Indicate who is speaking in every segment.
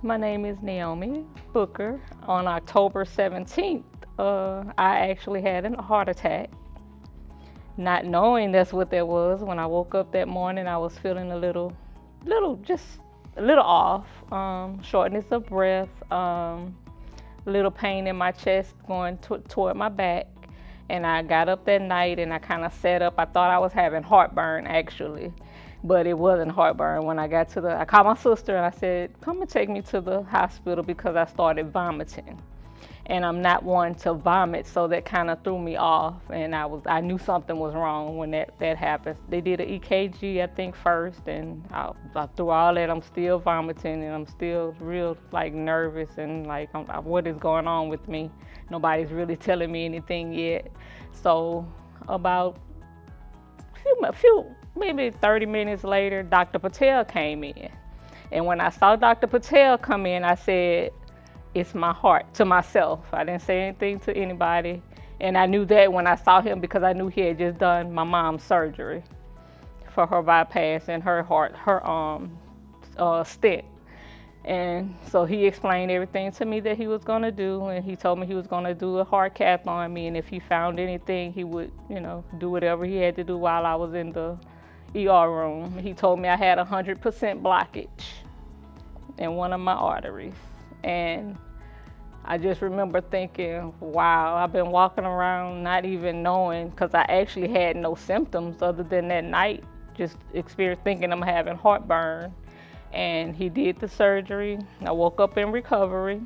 Speaker 1: My name is Naomi Booker. On October 17th, I actually had a heart attack. Not knowing that's what that was, when I woke up that morning, I was feeling just a little off. Shortness of breath, a little pain in my chest going toward my back. And I got up that night and I kind of sat up. I thought I was having heartburn actually, but it wasn't heartburn. When I called my sister and I said, come and take me to the hospital because I started vomiting. And I'm not one to vomit, so that kind of threw me off. And I knew something was wrong when that happened. They did an EKG, I think, first, and through all that, I'm still vomiting, and I'm still real like nervous and like, what is going on with me? Nobody's really telling me anything yet. So about maybe 30 minutes later, Dr. Patel came in. And when I saw Dr. Patel come in, I said, it's my heart, to myself. I didn't say anything to anybody. And I knew that when I saw him because I knew he had just done my mom's surgery for her bypass and her heart, her stent. And so he explained everything to me that he was going to do, and he told me he was going to do a heart cath on me, and if he found anything, he would, do whatever he had to do while I was in the ER room. He told me I had 100% blockage in one of my arteries. And I just remember thinking, wow, I've been walking around not even knowing, because I actually had no symptoms other than that night, just thinking I'm having heartburn. And he did the surgery. I woke up in recovery,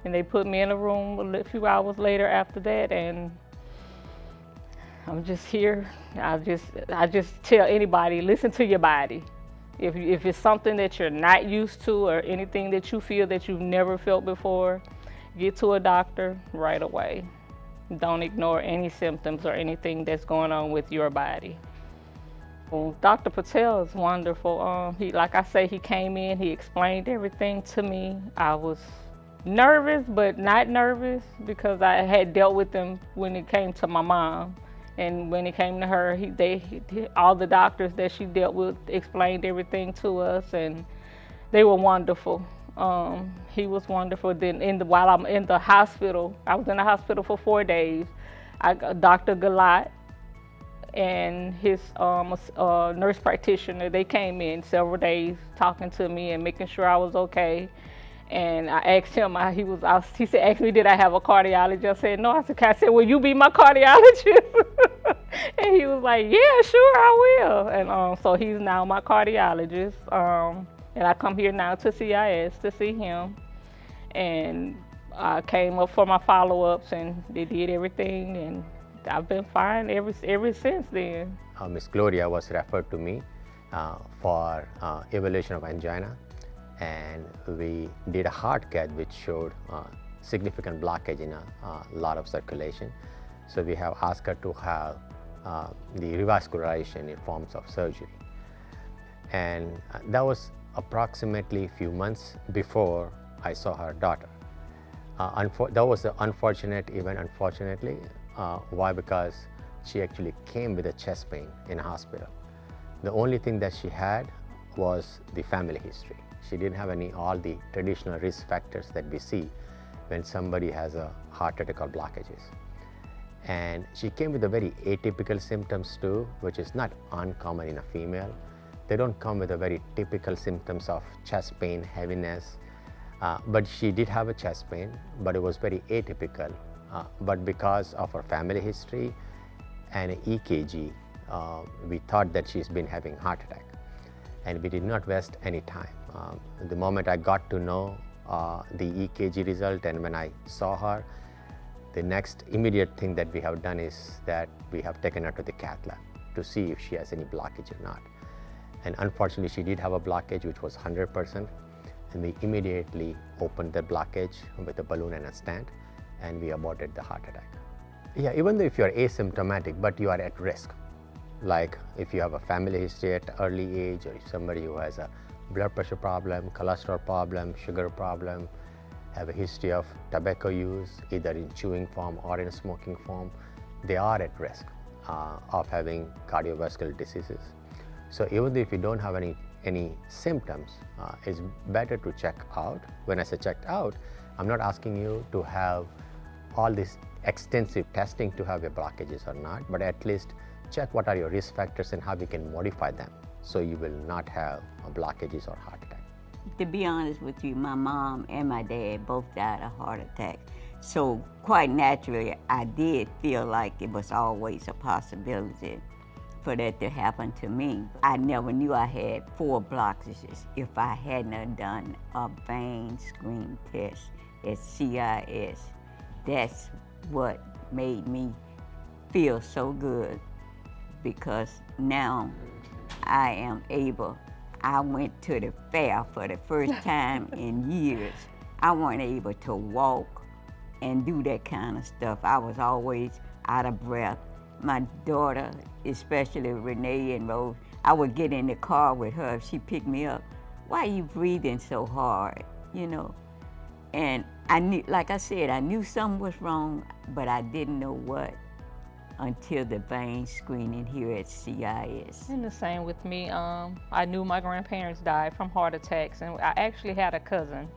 Speaker 1: and they put me in a room a few hours later after that, and I'm just here. I just tell anybody, listen to your body. If it's something that you're not used to or anything that you feel that you've never felt before, get to a doctor right away. Don't ignore any symptoms or anything that's going on with your body. Well, Dr. Patel is wonderful. Like I say, he came in, he explained everything to me. I was nervous, but not nervous because I had dealt with him when it came to my mom. And when it came to her, all the doctors that she dealt with explained everything to us, and they were wonderful. He was wonderful. Then while I'm in the hospital, I was in the hospital for 4 days. Dr. Galat and his nurse practitioner, they came in several days talking to me and making sure I was okay. And I asked him, he said, asked me, did I have a cardiologist? I said, no. I said, will you be my cardiologist? And he was like, yeah, sure, I will. And so he's now my cardiologist. And I come here now to CIS to see him. And I came up for my follow-ups, and they did everything, and I've been fine ever since then.
Speaker 2: Miss Gloria was referred to me for evaluation of angina, and we did a heart cath which showed significant blockage in a lot of circulation. So we have asked her to have the revascularization in forms of surgery. And that was approximately a few months before I saw her daughter. That was an unfortunate event, unfortunately. Why? Because she actually came with a chest pain in hospital. The only thing that she had was the family history. She didn't have all the traditional risk factors that we see when somebody has a heart attack or blockages. And she came with a very atypical symptoms too, which is not uncommon in a female. They don't come with a very typical symptoms of chest pain, heaviness, but she did have a chest pain, but it was very atypical. But because of her family history and EKG, we thought that she's been having heart attack, and we did not waste any time. The moment I got to know the EKG result, and when I saw her, the next immediate thing that we have done is that we have taken her to the cath lab to see if she has any blockage or not. And unfortunately, she did have a blockage which was 100%, and we immediately opened the blockage with a balloon and a stent, and we aborted the heart attack. Yeah, even though if you are asymptomatic, but you are at risk, like if you have a family history at early age, or if somebody who has a blood pressure problem, cholesterol problem, sugar problem, have a history of tobacco use, either in chewing form or in smoking form, they are at risk of having cardiovascular diseases. So even if you don't have any symptoms, it's better to check out. When I say checked out, I'm not asking you to have all this extensive testing to have your blockages or not, but at least check what are your risk factors and how we can modify them so you will not have blockages or heart attack.
Speaker 3: To be honest with you, my mom and my dad both died of heart attacks. So quite naturally, I did feel like it was always a possibility for that to happen to me. I never knew I had 4 blockages if I hadn't done a vein screen test at CIS. That's what made me feel so good, because now I am able. I went to the fair for the first time in years. I wasn't able to walk and do that kind of stuff. I was always out of breath. My daughter, especially Renee and Rose, I would get in the car with her. She picked me up. Why are you breathing so hard? You know? And I knew, like I said, I knew something was wrong, but I didn't know what until the vein screening here at CIS.
Speaker 1: And the same with me. I knew my grandparents died from heart attacks, and I actually had a cousin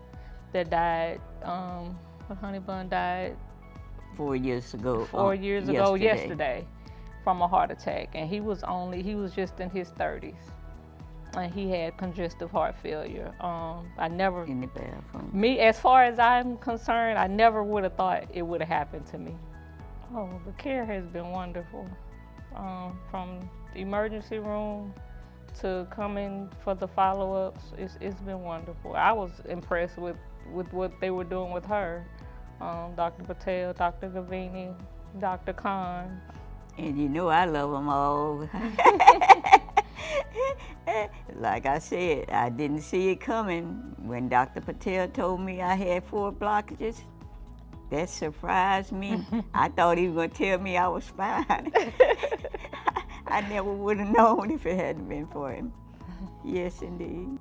Speaker 1: that died. Honey Bun died
Speaker 3: 4 years ago.
Speaker 1: 4 years ago yesterday from a heart attack, and he was just in his 30s, and he had congestive heart failure. I never,
Speaker 3: In the bathroom.
Speaker 1: me, as far as I'm concerned, I never would have thought it would have happened to me. Oh, the care has been wonderful. From the emergency room to coming for the follow-ups, it's been wonderful. I was impressed with what they were doing with her. Dr. Patel, Dr. Gavini, Dr. Khan.
Speaker 3: And you know I love them all. Like I said, I didn't see it coming. When Dr. Patel told me I had 4 blockages, that surprised me. I thought he was going to tell me I was fine. I never would have known if it hadn't been for him. Yes, indeed.